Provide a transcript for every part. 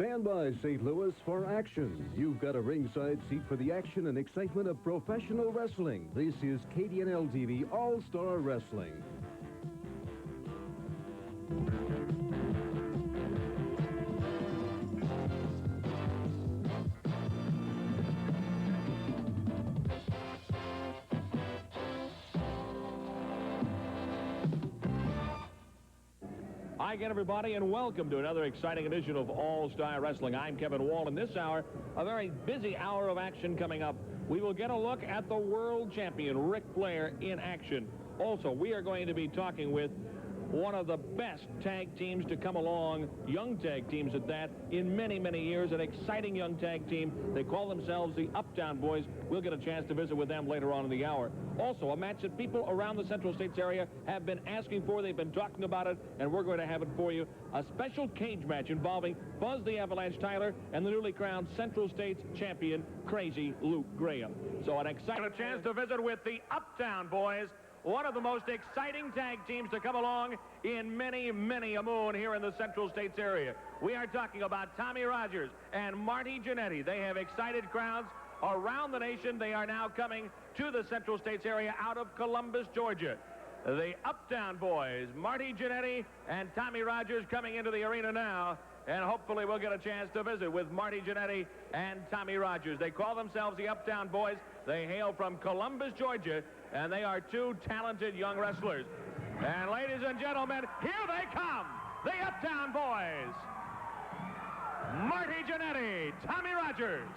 Stand by, St. Louis, for action. You've got a ringside seat for the action and excitement of professional wrestling. This is KDNL-TV All-Star Wrestling. Hi again, everybody, and welcome to another exciting edition of All-Star Wrestling. I'm Kevin Wall, and this hour, a very busy hour of action coming up. We will get a look at the world champion, Ric Flair, in action. Also, we are going to be talking with one of the best tag teams to come along, young tag teams at that, in many, many years. An exciting young tag team. They call themselves the Uptown Boys. We'll get a chance to visit with them later on in the hour. Also, a match that people around the Central States area have been asking for. They've been talking about it, and we're going to have it for you. A special cage match involving Buzz the Avalanche Tyler and the newly crowned Central States champion, Crazy Luke Graham. So an exciting chance to visit with the Uptown Boys, one of the most exciting tag teams to come along in many, many a moon here in the Central States area. We are talking about Tommy Rogers and Marty Jannetty. They have excited crowds around the nation. They are now coming to the Central States area out of Columbus, Georgia. The Uptown Boys, Marty Jannetty and Tommy Rogers, coming into the arena now, and hopefully we'll get a chance to visit with Marty Jannetty and Tommy Rogers. They call themselves the Uptown Boys. They hail from Columbus, Georgia, and they are two talented young wrestlers. And ladies and gentlemen, here they come, the Uptown Boys. Marty Jannetty, Tommy Rogers.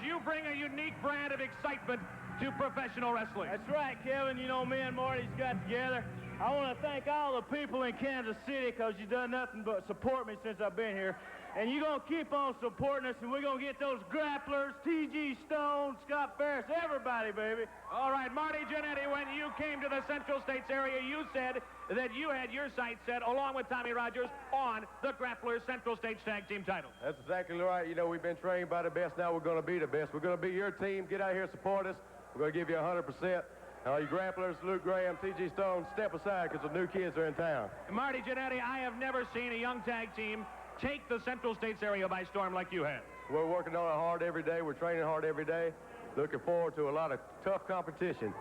You bring a unique brand of excitement to professional wrestling. That's right, Kevin. You know, me and Marty's got together. I want to thank all the people in Kansas City because you've done nothing but support me since I've been here. And you're going to keep on supporting us, and we're going to get those Grapplers, T.G. Stone, Scott Ferris, everybody, baby. All right, Marty Jannetty, when you came to the Central States area, you said that you had your sights set, along with Tommy Rogers, on the Grapplers Central States Tag Team title. That's exactly right. You know, we've been trained by the best. Now we're going to be the best. We're going to be your team. Get out here, support us. We're going to give you 100%. All you Grapplers, Luke Graham, T.G. Stone, step aside because the new kids are in town. Marty Jannetty, I have never seen a young tag team take the Central States area by storm like you have. We're working on it hard every day. We're training hard every day. Looking forward to a lot of tough competition.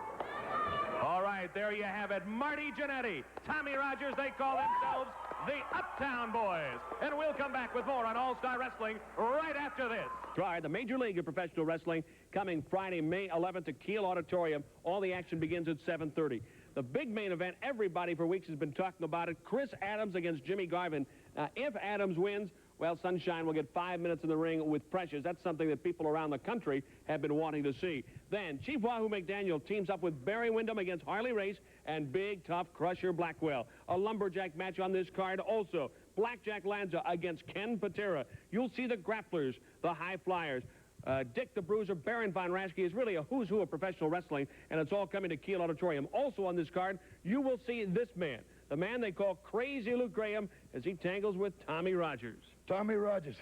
All right, there you have it. Marty Jannetty, Tommy Rogers, they call themselves the Uptown Boys. And we'll come back with more on All-Star Wrestling right after this. Try the Major League of Professional Wrestling coming Friday, May 11th at Kiel Auditorium. All the action begins at 7:30. The big main event, everybody for weeks has been talking about it. Chris Adams against Jimmy Garvin. If Adams wins, well, Sunshine will get 5 minutes in the ring with Precious. That's something that people around the country have been wanting to see. Then, Chief Wahoo McDaniel teams up with Barry Windham against Harley Race and Big Tough Crusher Blackwell. A lumberjack match on this card also. Blackjack Lanza against Ken Patera. You'll see the Grapplers, the High Flyers. Dick the Bruiser, Baron Von Raschke is really a who's who of professional wrestling, and it's all coming to Kiel Auditorium. Also on this card, you will see this man, the man they call Crazy Luke Graham, as he tangles with Tommy Rogers. Tommy Rogers.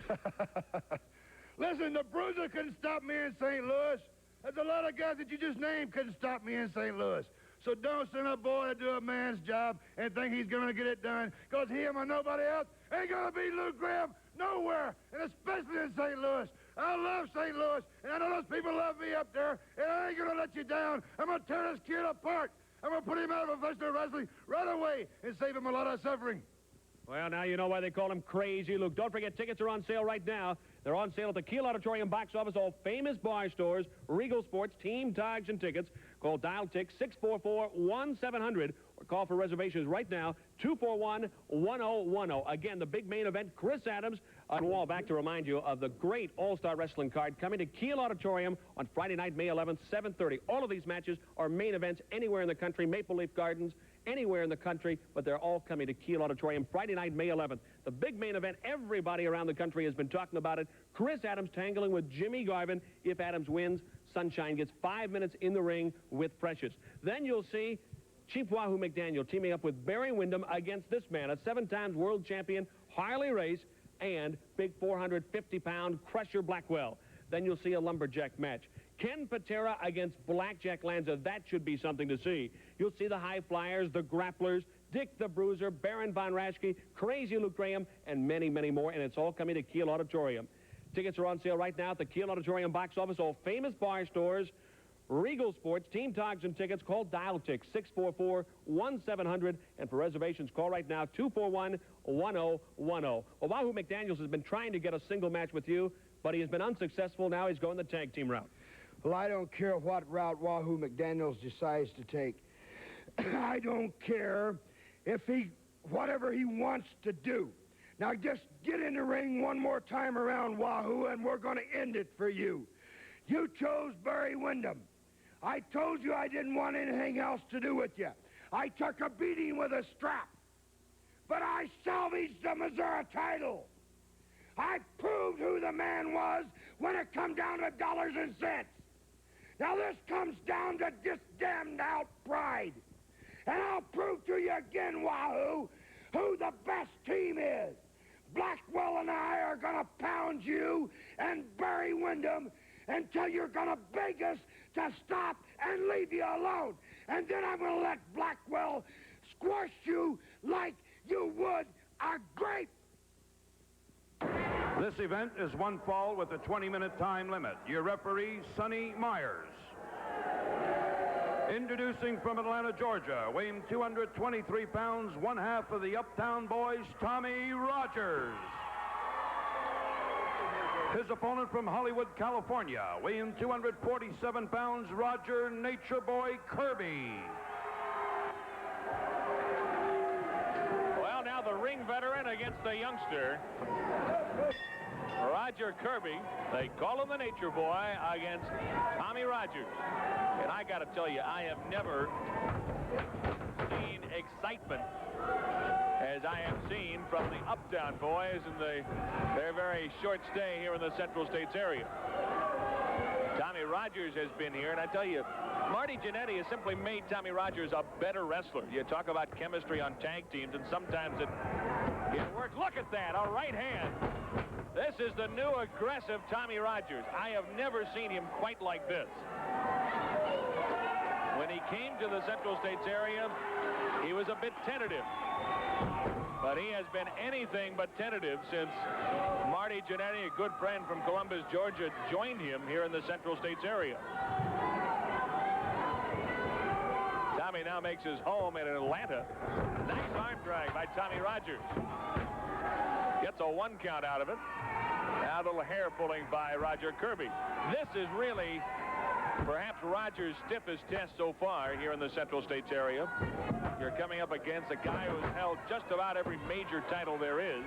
Listen, the Bruiser couldn't stop me in St. Louis. There's a lot of guys that you just named couldn't stop me in St. Louis. So don't send a boy to do a man's job and think he's going to get it done, because him or nobody else ain't going to beat Luke Graham nowhere, and especially in St. Louis. I love St. Louis, and I know those people love me up there, and I ain't going to let you down. I'm going to tear this kid apart. I'm going to put him out of professional wrestling right away and save him a lot of suffering. Well, now you know why they call him Crazy Luke. Don't forget, tickets are on sale right now. They're on sale at the Kiel Auditorium box office, all famous bar stores, Regal Sports, Team Togs, and tickets. Call Dial-Tick 644-1700 or call for reservations right now, 241-1010. Again, the big main event, Chris Adams. On wall, back to remind you of the great All-Star Wrestling card coming to Kiel Auditorium on Friday night, May 11th, 7:30. All of these matches are main events anywhere in the country, Maple Leaf Gardens, anywhere in the country, but they're all coming to Kiel Auditorium Friday night, May 11th. The big main event, everybody around the country has been talking about it. Chris Adams tangling with Jimmy Garvin. If Adams wins, Sunshine gets 5 minutes in the ring with Precious. Then you'll see Chief Wahoo McDaniel teaming up with Barry Windham against this man, a 7-time world champion, Harley race, and big 450-pound Crusher Blackwell. Then you'll see a lumberjack match. Ken Patera against Blackjack Lanza. That should be something to see. You'll see the High Flyers, the Grapplers, Dick the Bruiser, Baron Von Raschke, Crazy Luke Graham, and many, many more. And it's all coming to Kiel Auditorium. Tickets are on sale right now at the Kiel Auditorium box office, all famous bar stores, Regal Sports, Team Togs, and tickets. Call Dial-Tick 644-1700. And for reservations, call right now, 241-1010. Well, Wahoo McDaniels has been trying to get a single match with you, but he has been unsuccessful. Now he's going the tag team route. Well, I don't care what route Wahoo McDaniels decides to take. I don't care if whatever he wants to do. Now, just get in the ring one more time around, Wahoo, and we're going to end it for you. You chose Barry Windham. I told you I didn't want anything else to do with you. I took a beating with a strap. But I salvaged the Missouri title. I proved who the man was when it come down to dollars and cents. Now this comes down to just damned out pride. And I'll prove to you again, Wahoo, who the best team is. Blackwell and I are gonna pound you and Barry Windham until you're gonna beg us to stop and leave you alone. And then I'm gonna let Blackwell squash you like you would a grape. This event is one fall with a 20-minute time limit. Your referee, Sonny Myers. Introducing from Atlanta, Georgia, weighing 223 pounds, one half of the Uptown boys, Tommy Rogers. His opponent from Hollywood, California, weighing 247 pounds, Roger Nature Boy Kirby. Well, now the ring veteran against the youngster, Roger Kirby. They call him the Nature Boy against Tommy Rogers. And I got to tell you, I have never seen excitement as I have seen from the Uptown boys in their very short stay here in the Central States area. Tommy Rogers has been here, and I tell you, Marty Jannetty has simply made Tommy Rogers a better wrestler. You talk about chemistry on tag teams, and sometimes it works. Look at that, a right hand. This is the new aggressive Tommy Rogers. I have never seen him quite like this. When he came to the Central States area, he was a bit tentative. But he has been anything but tentative since Marty Jannetty, a good friend from Columbus, Georgia, joined him here in the Central States area. Tommy now makes his home in Atlanta. Nice arm drag by Tommy Rogers. Gets a 1 count out of it. Now a little hair pulling by Roger Kirby. This is really perhaps Rogers' stiffest test so far here in the Central States area. You're coming up against a guy who's held just about every major title there is.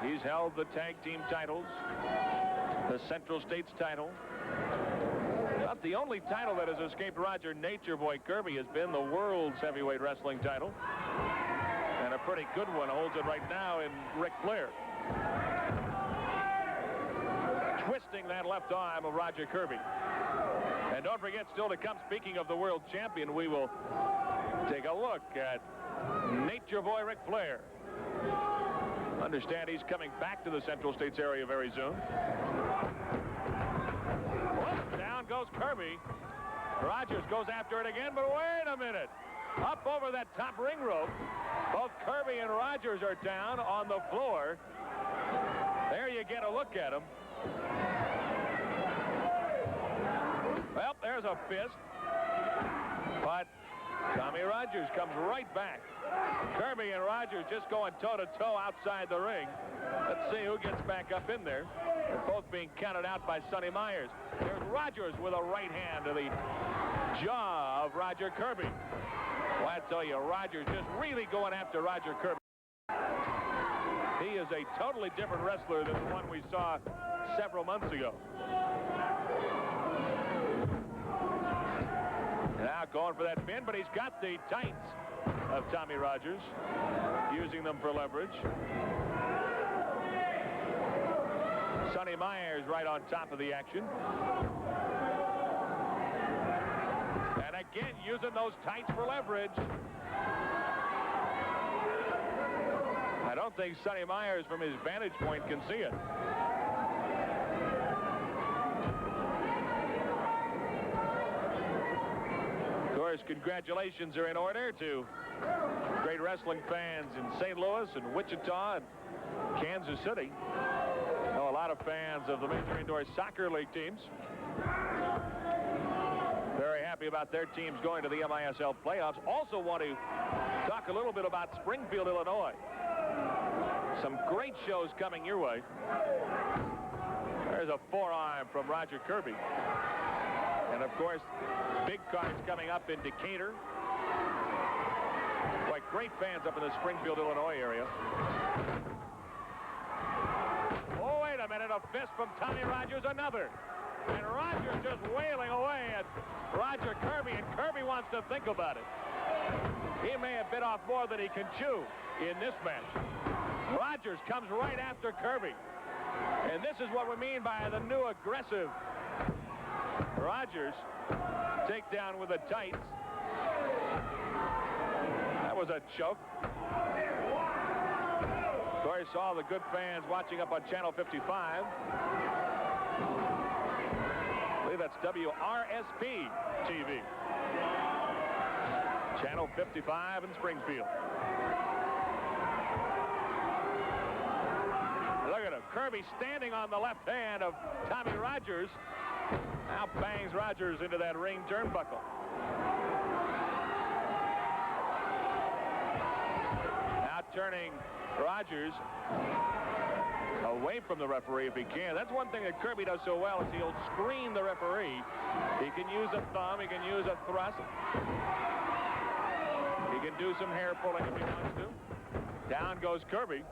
He's held the tag team titles, the Central States title. But the only title that has escaped Roger Nature Boy Kirby has been the world's heavyweight wrestling title. And a pretty good one holds it right now in Ric Flair. Twisting that left arm of Roger Kirby. And don't forget, still to come, speaking of the world champion, we will take a look at Nature Boy Ric Flair. Understand he's coming back to the Central States area very soon. Whoop, down goes Kirby. Rogers goes after it again, but wait a minute. Up over that top ring rope. Both Kirby and Rogers are down on the floor. There you get a look at him. Well, there's a fist. But Tommy Rogers comes right back. Kirby and Rogers just going toe-to-toe outside the ring. Let's see who gets back up in there. They're both being counted out by Sonny Myers. There's Rogers with a right hand to the jaw of Roger Kirby. Well, I tell you, Rogers just really going after Roger Kirby. He is a totally different wrestler than the one we saw several months ago. Now going for that pin, but he's got the tights of Tommy Rogers, using them for leverage. Sonny Myers right on top of the action. And again, using those tights for leverage. I don't think Sonny Myers, from his vantage point, can see it. Of course, congratulations are in order to great wrestling fans in St. Louis and Wichita and Kansas City. I know a lot of fans of the Major Indoor Soccer League teams. Very happy about their teams going to the MISL playoffs. Also want to talk a little bit about Springfield, Illinois. Some great shows coming your way. There's a forearm from Roger Kirby. And of course, big cards coming up in Decatur. Quite great fans up in the Springfield, Illinois area. Oh, wait a minute, a fist from Tommy Rogers, another. And Rogers just wailing away at Roger Kirby, and Kirby wants to think about it. He may have bit off more than he can chew in this match. Rogers comes right after Kirby. And this is what we mean by the new aggressive Rogers. Takedown with the tights. That was a choke. Of course, all the good fans watching up on Channel 55. I believe that's WRSP TV. Channel 55 in Springfield. Look at him. Kirby standing on the left hand of Tommy Rogers. Now bangs Rogers into that ring turnbuckle. Now turning Rogers away from the referee if he can. That's one thing that Kirby does so well, is he'll screen the referee. He can use a thumb. He can use a thrust. He can do some hair pulling if he wants to. Down goes Kirby.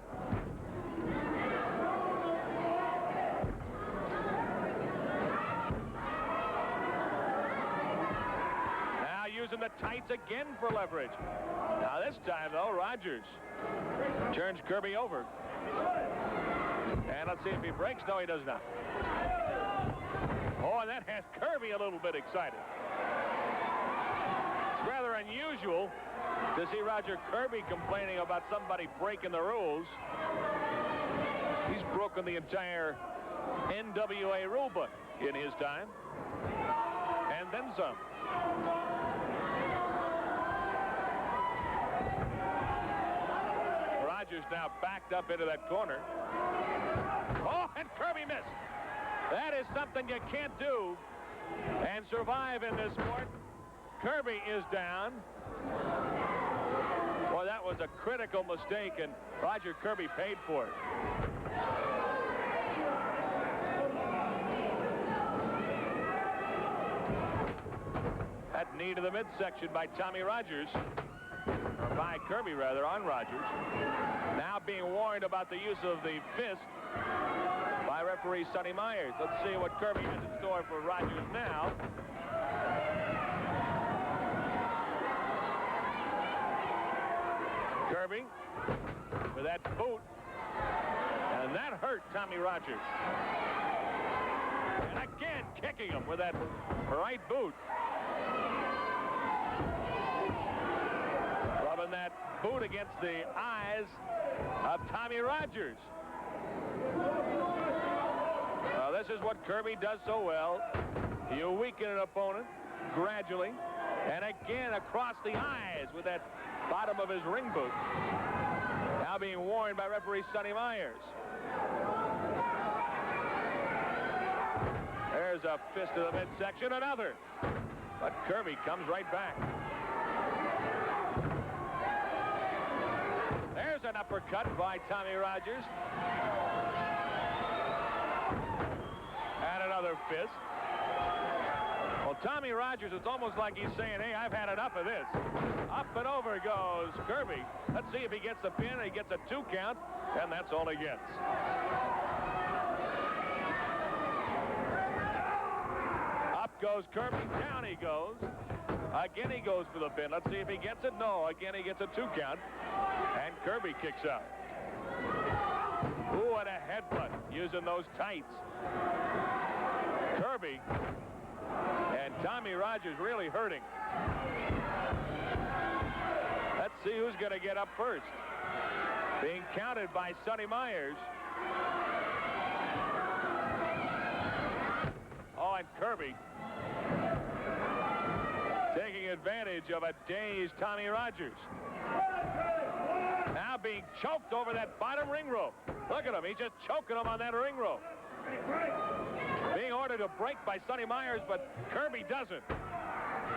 Using the tights again for leverage. Now this time, though, Rogers turns Kirby over. And let's see if he breaks. No, he does not. Oh, and that has Kirby a little bit excited. It's rather unusual to see Roger Kirby complaining about somebody breaking the rules. He's broken the entire NWA rulebook in his time. And then some. Rogers now backed up into that corner. Oh, and Kirby missed. That is something you can't do and survive in this sport. Kirby is down. Boy, that was a critical mistake, and Roger Kirby paid for it. That knee to the midsection by Tommy Rogers. Or by Kirby, rather, on Rogers. Now being warned about the use of the fist by referee Sonny Myers. Let's see what Kirby has in store for Rogers now. Kirby with that boot. And that hurt Tommy Rogers. And again, kicking him with that right boot. Rubbing that boot against the eyes of Tommy Rogers. Well, this is what Kirby does so well. You weaken an opponent gradually, and again across the eyes with that bottom of his ring boot. Now being warned by referee Sonny Myers. There's a fist to the midsection, another. But Kirby comes right back. uppercut by Tommy Rogers. And another fist. Well, Tommy Rogers, it's almost like he's saying, hey, I've had enough of this. Up and over goes Kirby. Let's see if he gets the pin. He gets a 2 count, and that's all he gets. Up goes Kirby. Down he goes. Again, he goes for the pin. Let's see if he gets it. No, again, he gets a 2 count, and Kirby kicks out. Ooh, what a headbutt using those tights. Kirby and Tommy Rogers really hurting. Let's see who's going to get up first. Being counted by Sonny Myers. Oh, and Kirby taking advantage of a dazed Tommy Rogers. Now being choked over that bottom ring rope. Look at him. He's just choking him on that ring rope. Being ordered to break by Sonny Myers, but Kirby doesn't.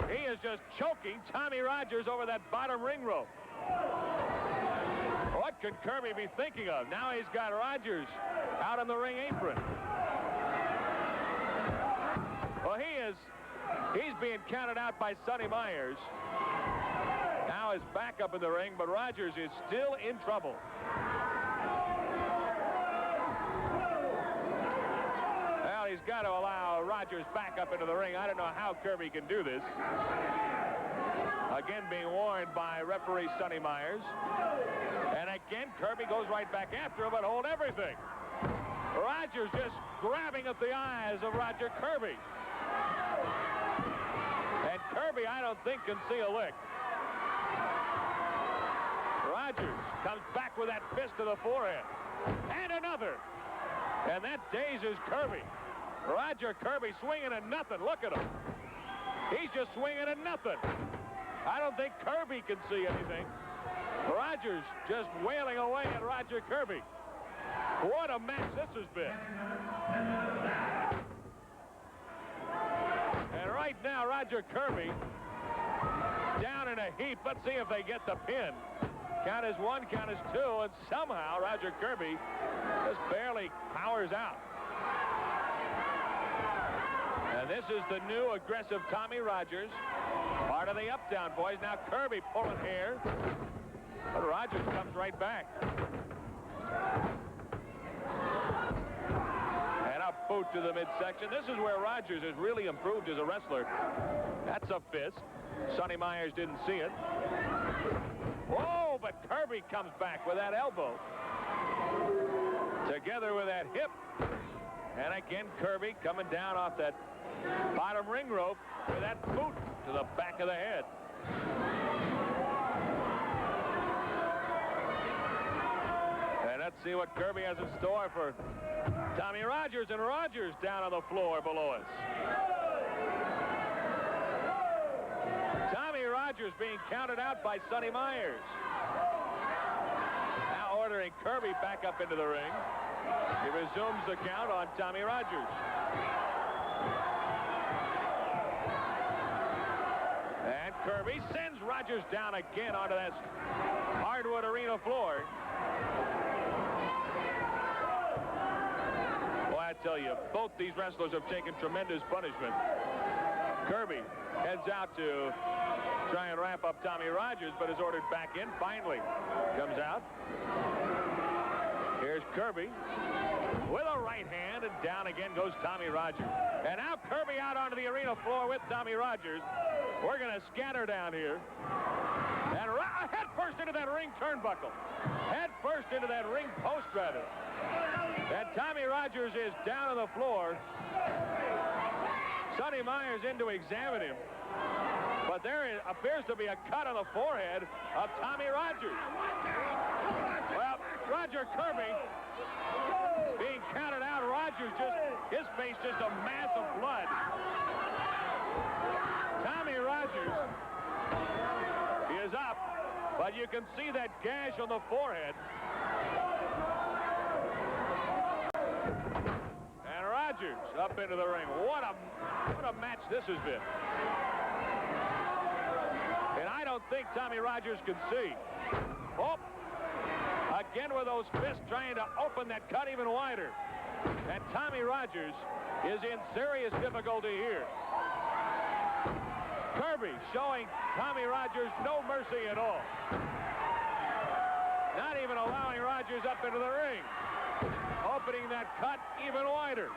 He is just choking Tommy Rogers over that bottom ring rope. What could Kirby be thinking of? Now he's got Rogers out on the ring apron. Well, he's being counted out by Sonny Myers. Now is back up in the ring, but Rogers is still in trouble. Well, he's got to allow Rogers back up into the ring. I don't know how Kirby can do this. Again, being warned by referee Sonny Myers. And again, Kirby goes right back after him, but hold everything. Rogers just grabbing at the eyes of Roger Kirby. And Kirby, I don't think, can see a lick. Rogers comes back with that fist to the forehead. And another. And that dazes Kirby. Roger Kirby swinging at nothing. Look at him. He's just swinging at nothing. I don't think Kirby can see anything. Rogers just wailing away at Roger Kirby. What a match this has been. And right now, Roger Kirby down in a heap. Let's see if they get the pin. Count is 1, count is 2, and somehow Roger Kirby just barely powers out. And this is the new aggressive Tommy Rogers, part of the Uptown boys. Now Kirby pulling hair, but Rogers comes right back. And a boot to the midsection. This is where Rogers has really improved as a wrestler. That's a fist. Sonny Myers didn't see it. Oh, but Kirby comes back with that elbow. Together with that hip. And again, Kirby coming down off that bottom ring rope with that boot to the back of the head. And let's see what Kirby has in store for Tommy Rogers. And Rogers down on the floor below us. Tommy Rogers being counted out by Sonny Myers. Now ordering Kirby back up into the ring. He resumes the count on Tommy Rogers. And Kirby sends Rogers down again onto that hardwood arena floor. Well, I tell you, both these wrestlers have taken tremendous punishment. Kirby heads out to try and wrap up Tommy Rogers, but is ordered back in. Finally comes out. Here's Kirby with a right hand, and down again goes Tommy Rogers. And now Kirby out onto the arena floor with Tommy Rogers. We're going to scatter down here. And head first into that ring turnbuckle. Head first into that ring post, rather. And Tommy Rogers is down on the floor. Sonny Myers in to examine him. But there appears to be a cut on the forehead of Tommy Rogers. Well, Roger Kirby being counted out. Rogers his face just a mass of blood. Tommy Rogers is up, but you can see that gash on the forehead. And Rogers up into the ring. What a match this has been. And I don't think Tommy Rogers can see. Oh, again with those fists trying to open that cut even wider. And Tommy Rogers is in serious difficulty here. Kirby showing Tommy Rogers no mercy at all. Not even allowing Rogers up into the ring. Opening that cut even wider.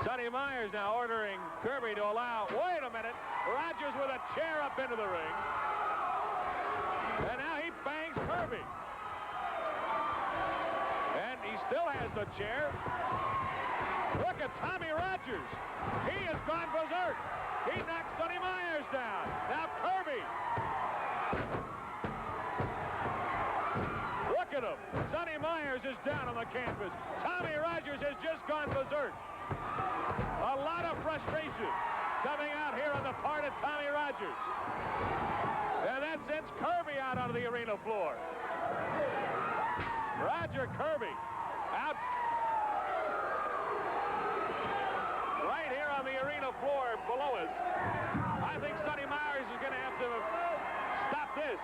Sonny Myers now ordering Kirby to allow. Wait a minute. Rogers with a chair up into the ring. And now he bangs Kirby. And he still has the chair. Look at Tommy Rogers. He has gone berserk. He knocks Sonny Myers down. Now Kirby. Look at him. Sonny Myers is down on the canvas. Tommy Rogers has just gone berserk. A lot of frustration coming out here on the part of Tommy Rogers. And that sends Kirby out onto the arena floor. Roger Kirby out right here on the arena floor below us. I think Sonny Myers is going to have to stop this.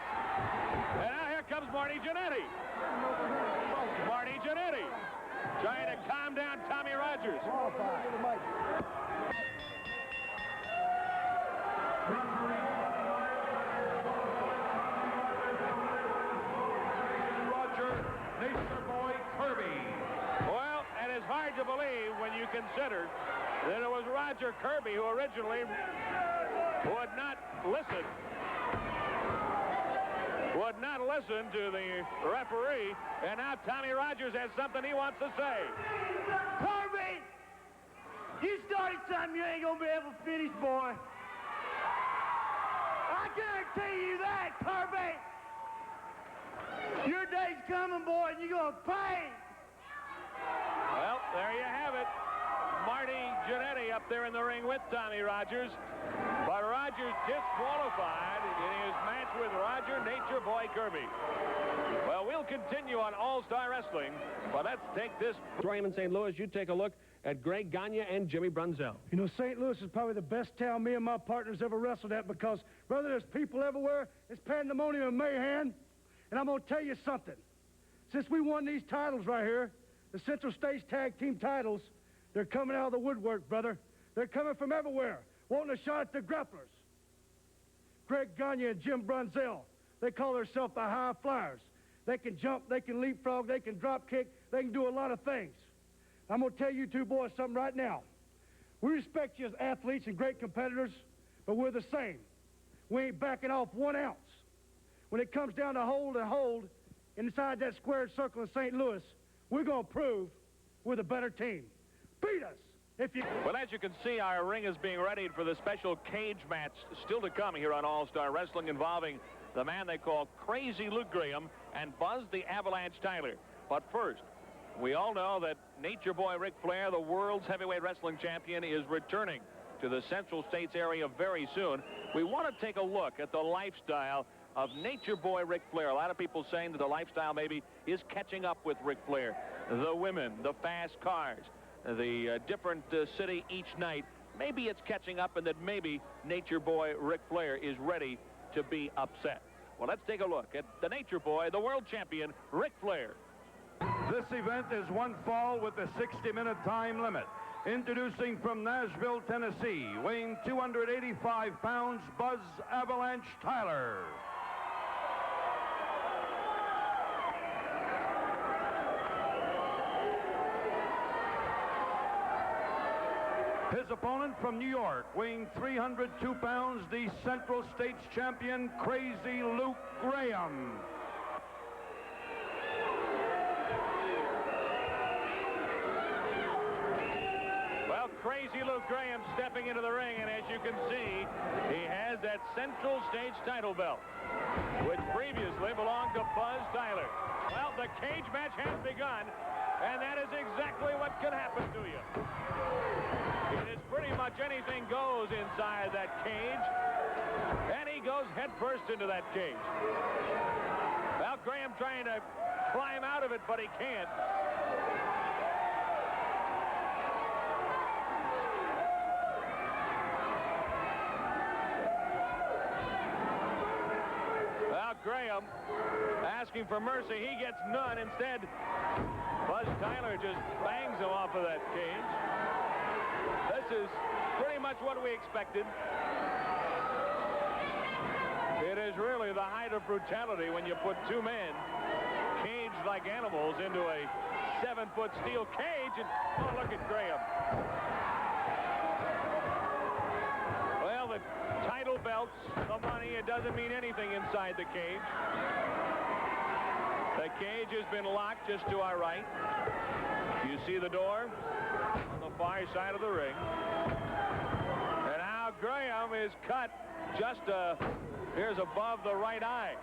And now here comes Marty Jannetty. Marty Jannetty trying to calm down Tommy Rogers. Roger Nature Boy Kirby. Well, and it's hard to believe when you consider that it was Roger Kirby who originally would not listen to the referee, and now Tommy Rogers has something he wants to say. Kirby, you started something you ain't gonna be able to finish, boy. I guarantee you that, Kirby. Your day's coming, boy, and you're gonna pay. Well, there you have it. Marty Jannetty up there in the ring with Tommy Rogers. But Rogers disqualified in his match with Roger Nature Boy Kirby. Well, we'll continue on All-Star Wrestling, but let's take this. Raymond St. Louis, you take a look at Greg Gagne and Jimmy Brunzell. You know, St. Louis is probably the best town me and my partners ever wrestled at because, brother, there's people everywhere. It's pandemonium and mayhem. And I'm going to tell you something. Since we won these titles right here, the Central States Tag Team titles, they're coming out of the woodwork, brother. They're coming from everywhere, wanting a shot at the Grapplers. Greg Gagne and Jim Brunzell, they call themselves the High Flyers. They can jump, they can leapfrog, they can drop kick, they can do a lot of things. I'm going to tell you two boys something right now. We respect you as athletes and great competitors, but we're the same. We ain't backing off 1 ounce. When it comes down to hold and hold inside that squared circle in St. Louis, we're going to prove we're the better team. Beat us if you... Well, as you can see, our ring is being readied for the special cage match still to come here on All-Star Wrestling involving the man they call Crazy Luke Graham and Buzz the Avalanche Tyler. But first, we all know that Nature Boy Ric Flair, the world's heavyweight wrestling champion, is returning to the Central States area very soon. We want to take a look at the lifestyle of Nature Boy Ric Flair. A lot of people saying that the lifestyle maybe is catching up with Ric Flair. The women, the fast cars, the different city each night. Maybe it's catching up and that maybe Nature Boy Ric Flair is ready to be upset. Well, let's take a look at the Nature Boy, the world champion, Ric Flair. This event is one fall with a 60-minute time limit. Introducing from Nashville, Tennessee, weighing 285 pounds, Buzz Avalanche Tyler. His opponent from New York, weighing 302 pounds, the Central States champion, Crazy Luke Graham. Well, Crazy Luke Graham stepping into the ring, and as you can see, he has that Central States title belt, which previously belonged to Buzz Tyler. Well, the cage match has begun, and that is exactly what could happen to you. It is pretty much anything goes inside that cage, and he goes headfirst into that cage. Well, Graham trying to climb out of it, but he can't. Well, Graham asking for mercy. He gets none. Instead, Buzz Tyler just bangs him off of that cage. This is pretty much what we expected. It is really the height of brutality when you put two men caged like animals into a 7-foot steel cage. And oh, look at Graham. Well, the title belts, the money, it doesn't mean anything inside the cage. The cage has been locked just to our right. You see the door on the far side of the ring. And now Graham is cut just here's above the right eye.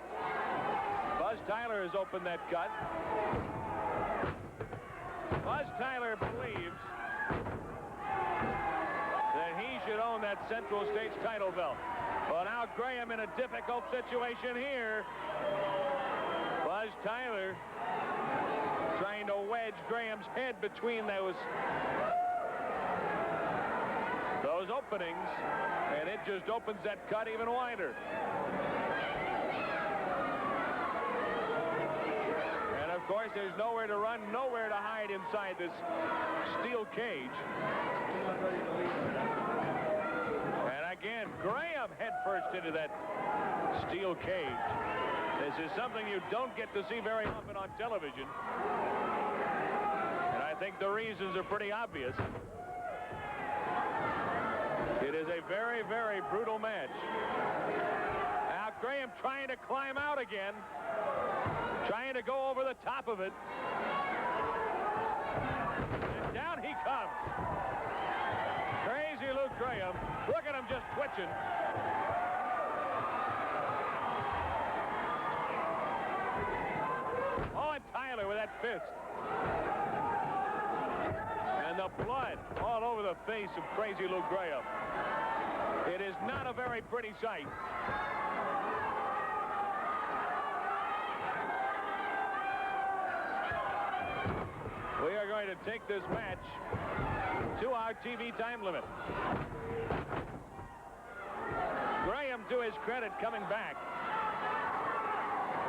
Buzz Tyler has opened that cut. Buzz Tyler believes that he should own that Central States title belt. Well, now Graham in a difficult situation here. Buzz Tyler trying to wedge Graham's head between those openings, and it just opens that cut even wider. And of course, there's nowhere to run, nowhere to hide inside this steel cage. And again, Graham head first into that steel cage. This is something you don't get to see very often on television. And I think the reasons are pretty obvious. It is a very, very brutal match. Now Graham trying to climb out again. Trying to go over the top of it. And down he comes. Crazy Luke Graham. Look at him just twitching. Oh, and Tyler with that fist. And the blood all over the face of Crazy Luke Graham. It is not a very pretty sight. We are going to take this match to our TV time limit. Graham, to his credit, coming back.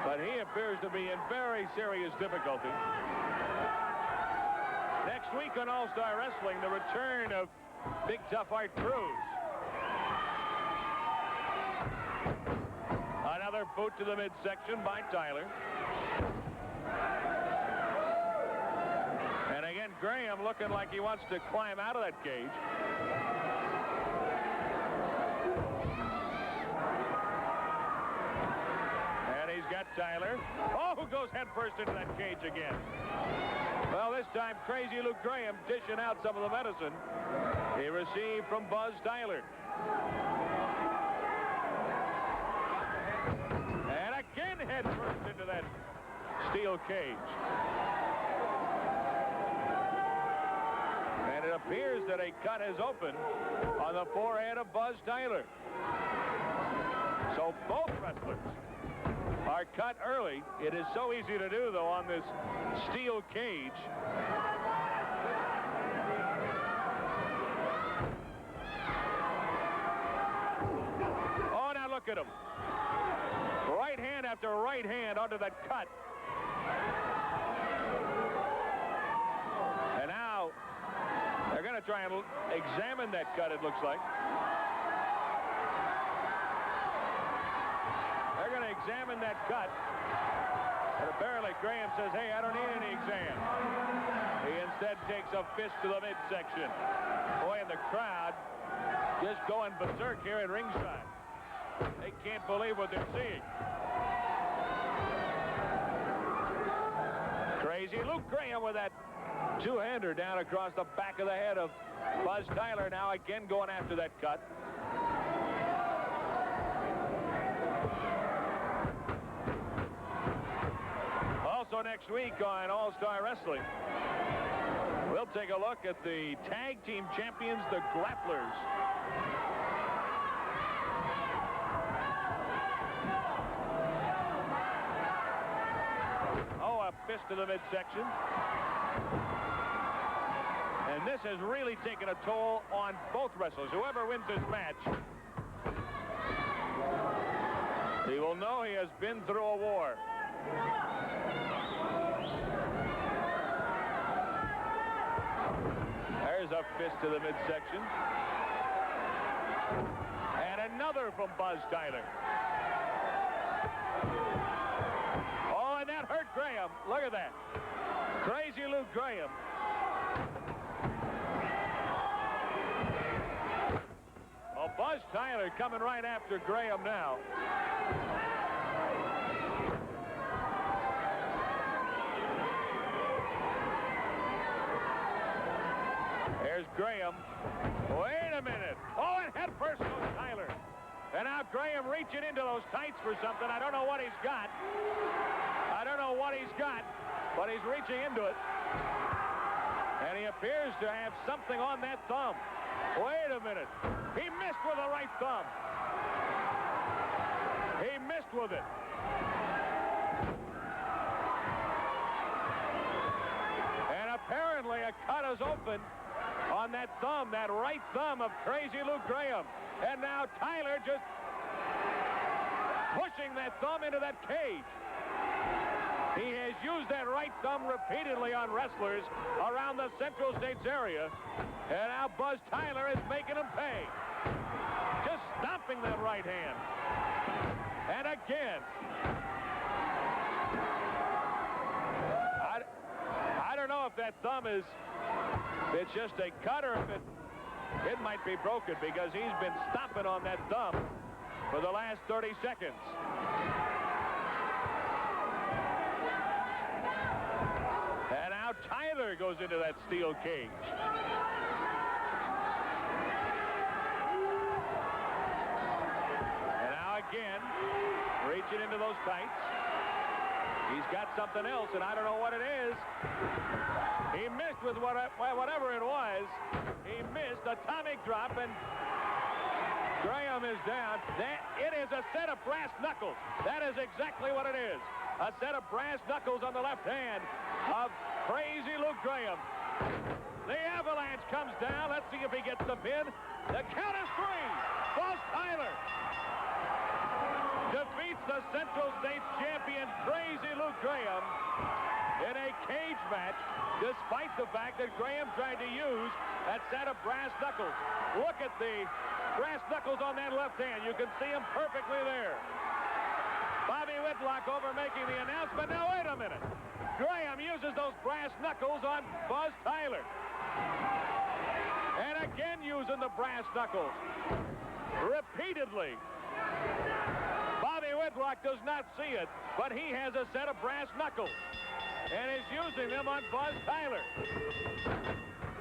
But he appears to be in very serious difficulty. Next week on All-Star Wrestling, the return of Big Tough Art Cruz. Another boot to the midsection by Tyler. And again, Graham looking like he wants to climb out of that cage. And he's got Tyler. Oh, who goes headfirst into that cage again. Well, this time, Crazy Luke Graham dishing out some of the medicine he received from Buzz Tyler. And again, head first into that steel cage. And it appears that a cut has opened on the forehead of Buzz Tyler. So both wrestlers are cut early. It is so easy to do, though, on this steel cage. Oh, now look at him. Right hand after right hand onto that cut. And now they're going to try and examine that cut, it looks like. They're going to examine that cut. And apparently Graham says, hey, I don't need any exam. He instead takes a fist to the midsection. Boy, and the crowd just going berserk here at ringside. They can't believe what they're seeing. Crazy Luke Graham with that two-hander down across the back of the head of Buzz Tyler. Now again going after that cut. Also next week on All-Star Wrestling, we'll take a look at the tag team champions, the Grapplers. Oh, a fist to the midsection. And this has really taken a toll on both wrestlers. Whoever wins this match He will know he has been through a war. There's a fist to the midsection. And another from Buzz Tyler. Oh, and that hurt Graham. Look at that. Crazy Luke Graham. Well, Buzz Tyler coming right after Graham now. There's Graham. Wait a minute. Oh, and head first goes Tyler. And now Graham reaching into those tights for something. I don't know what he's got. I don't know what he's got, but he's reaching into it. And he appears to have something on that thumb. Wait a minute. He missed with the right thumb. He missed with it. And apparently a cut is open on that thumb, that right thumb of Crazy Luke Graham. And now Tyler just pushing that thumb into that cage. He has used that right thumb repeatedly on wrestlers around the Central States area. And now Buzz Tyler is making him pay. Just stomping that right hand. And again. I don't know if that thumb is, it's just a cut or if it might be broken because he's been stomping on that thumb for the last 30 seconds. And now Tyler goes into that steel cage. And now again, reaching into those tights. He's got something else, and I don't know what it is. He missed with whatever it was. He missed atomic drop, and Graham is down. It is a set of brass knuckles. That is exactly what it is. A set of brass knuckles on the left hand of Crazy Luke Graham. The avalanche comes down. Let's see if he gets the pin. The count is 3. Buzz Tyler defeats the Central States champion Crazy Luke Graham in a cage match, despite the fact that Graham tried to use that set of brass knuckles. Look at the brass knuckles on that left hand. You can see them perfectly there. Bobby Whitlock over making the announcement. Now, wait a minute. Graham uses those brass knuckles on Buzz Tyler. And again using the brass knuckles. Repeatedly. Bobby Whitlock does not see it, but he has a set of brass knuckles and is using them on Buzz Tyler.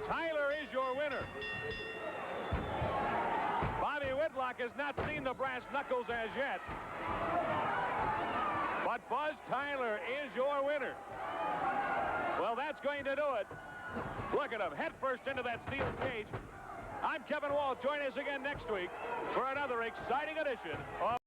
Tyler is your winner. Bobby Whitlock has not seen the brass knuckles as yet, but Buzz Tyler is your winner. Well, that's going to do it. Look at him, head first into that steel cage. I'm Kevin Wall. Join us again next week for another exciting edition of